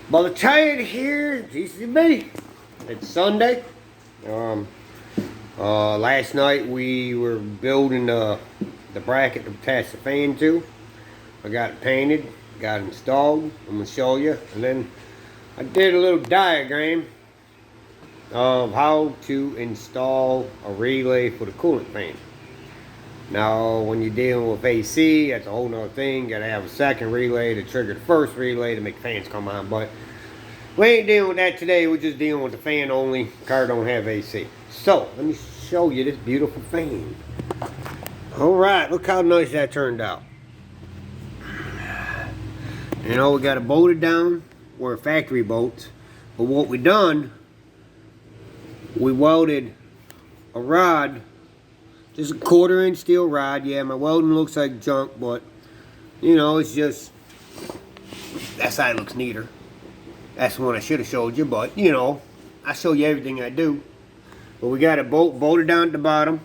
Brother Chad here, G.C.B. It's Sunday. Last night we were building the bracket to attach the fan to. I got it painted, got it installed. I'm going to show you. And then I did a little diagram of how to install a relay for the coolant fan. Now, when you're dealing with AC, that's a whole nother thing. You gotta have a second relay to trigger the first relay to make fans come on. But we ain't dealing with that today. We're just dealing with the fan only. Car don't have AC. So, let me show you this beautiful fan. Alright, look how nice that turned out. You know, we got it bolted down. We're factory bolts. But what we done, we welded a rod. Just a 1/4 inch steel rod. Yeah, my welding looks like junk, but you know, it's just, that side looks neater. That's the one I should have showed you, but you know, I show you everything I do. But we got it bolted down at the bottom.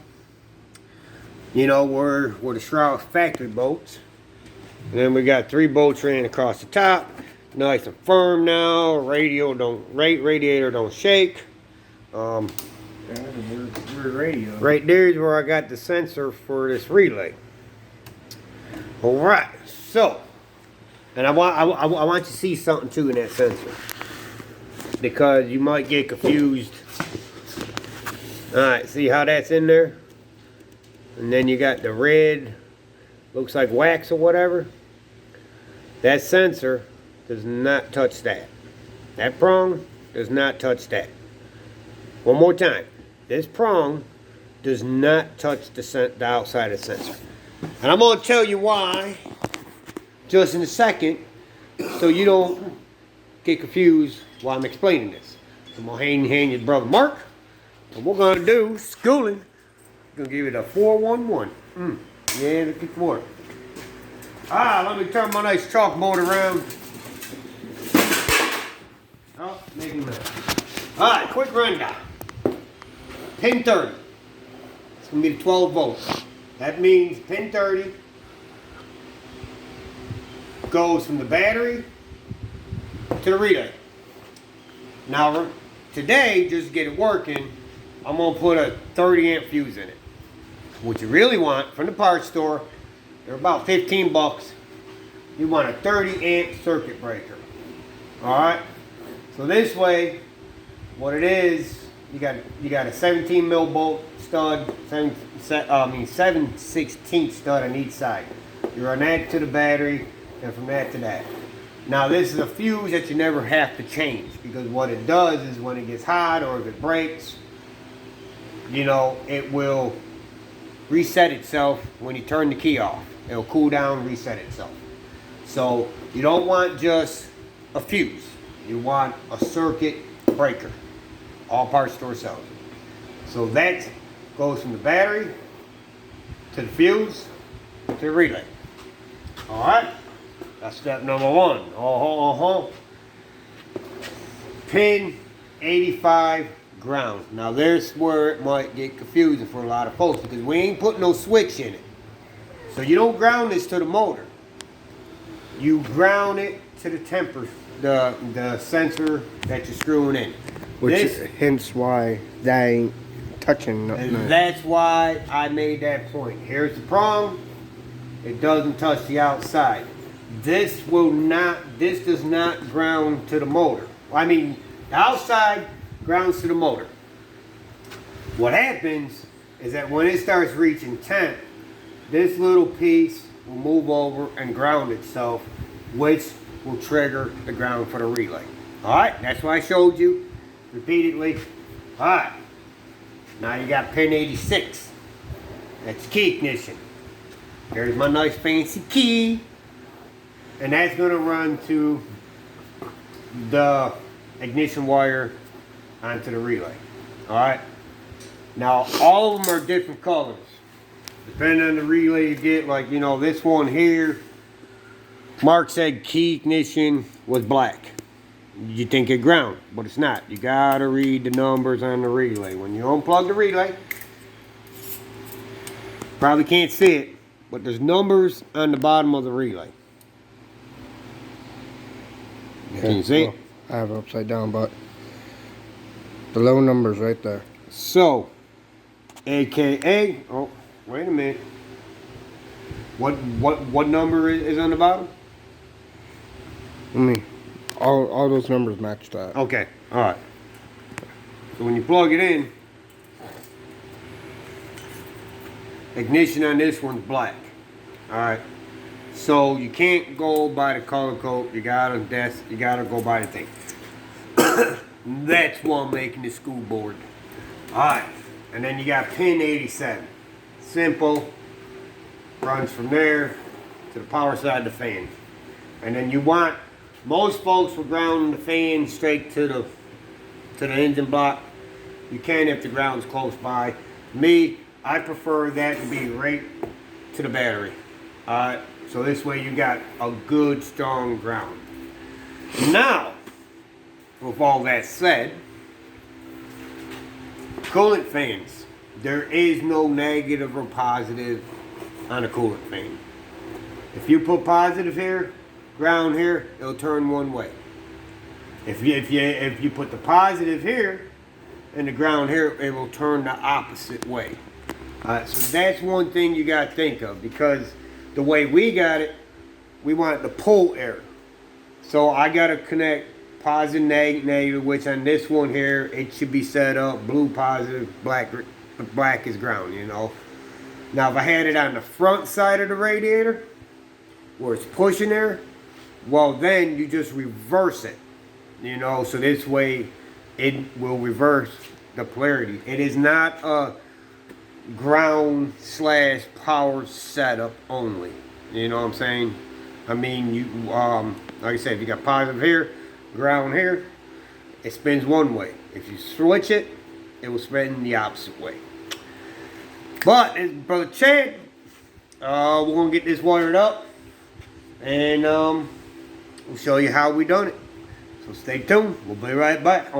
You know, where the shroud factory bolts. And then we got 3 bolts ran across the top. Nice and firm now. Radiator don't shake. Radio. Right there is where I got the sensor for this relay. Alright, so, and I want you to see something too in that sensor, because you might get confused. Alright, see how that's in there? And then you got the red, looks like wax or whatever. That sensor does not touch that. That prong does not touch that. One more time. This prong does not touch the outside of the sensor. And I'm going to tell you why just in a second, so you don't get confused while I'm explaining this. So I'm going to hand you brother Mark. And what we're going to do, schooling, I'm going to give it a 411. Yeah, looking for it. Let me turn my nice chalkboard around. Oh, making that. Alright, quick rundown. Pin 30. It's going to be the 12 volts. That means pin 30 goes from the battery to the relay. Now, today, just to get it working, I'm going to put a 30 amp fuse in it. What you really want from the parts store, they're about 15 bucks. You want a 30 amp circuit breaker. Alright? So this way, what it is, you got a 17 mil bolt stud, 7/16 stud on each side. You run that to the battery, and from that to that. Now this is a fuse that you never have to change, because what it does is when it gets hot or if it breaks, you know, it will reset itself when you turn the key off. It'll cool down, reset itself. So you don't want just a fuse. You want a circuit breaker. All parts store sells it. So that goes from the battery to the fuse to the relay. Alright? That's step number 1. Pin 85 ground. Now there's where it might get confusing for a lot of folks, because we ain't putting no switch in it. So you don't ground this to the motor. You ground it to the temper, the sensor that you're screwing in. Hence why that ain't touching nothing. And that's why I made that point. Here's the prong. It doesn't touch the outside. This does not ground to the motor. I mean, the outside grounds to the motor. What happens is that when it starts reaching temp, this little piece will move over and ground itself, which will trigger the ground for the relay. Alright, that's why I showed you repeatedly. Alright, now you got pin 86. That's key ignition. There's my nice fancy key. And that's going to run to the ignition wire onto the relay. Alright, now all of them are different colors. Depending on the relay you get, like, you know, this one here, Mark said key ignition was black. You think it ground, but it's not. You gotta read the numbers on the relay. When you unplug the relay, probably can't see it, but there's numbers on the bottom of the relay. Can you see it? I have it upside down, but the low number's right there. So, AKA, oh, wait a minute. What number is on the bottom? I mean, all those numbers match that. Okay, all right. So when you plug it in, ignition on this one's black. All right. So you can't go by the color code. You gotta go by the thing. That's why I'm making the school board. All right. And then you got pin 87. Simple. Runs from there to the power side of the fan. And then you want, most folks will ground the fan straight to the engine block. You can if the ground's close by. Me, I prefer that to be right to the battery. Alright, so this way you got a good strong ground. Now, with all that said, coolant fans, there is no negative or positive on a coolant fan. If you put positive here, ground here, it'll turn one way. If you put the positive here and the ground here, it will turn the opposite way. So that's one thing you got to think of, because the way we got it, we want the pull error. So I got to connect positive, negative, which on this one here, it should be set up blue positive, black is ground, you know. Now if I had it on the front side of the radiator, where it's pushing there, well then you just reverse it, you know, so this way it will reverse the polarity. It is not a ground / power setup only, you know what I'm saying? I mean, you like I said, if you got positive here, ground here, it spins one way. If you switch it, it will spin the opposite way. But Brother Chad, we're gonna get this wired up, and we'll show you how we done it. So stay tuned. We'll be right back.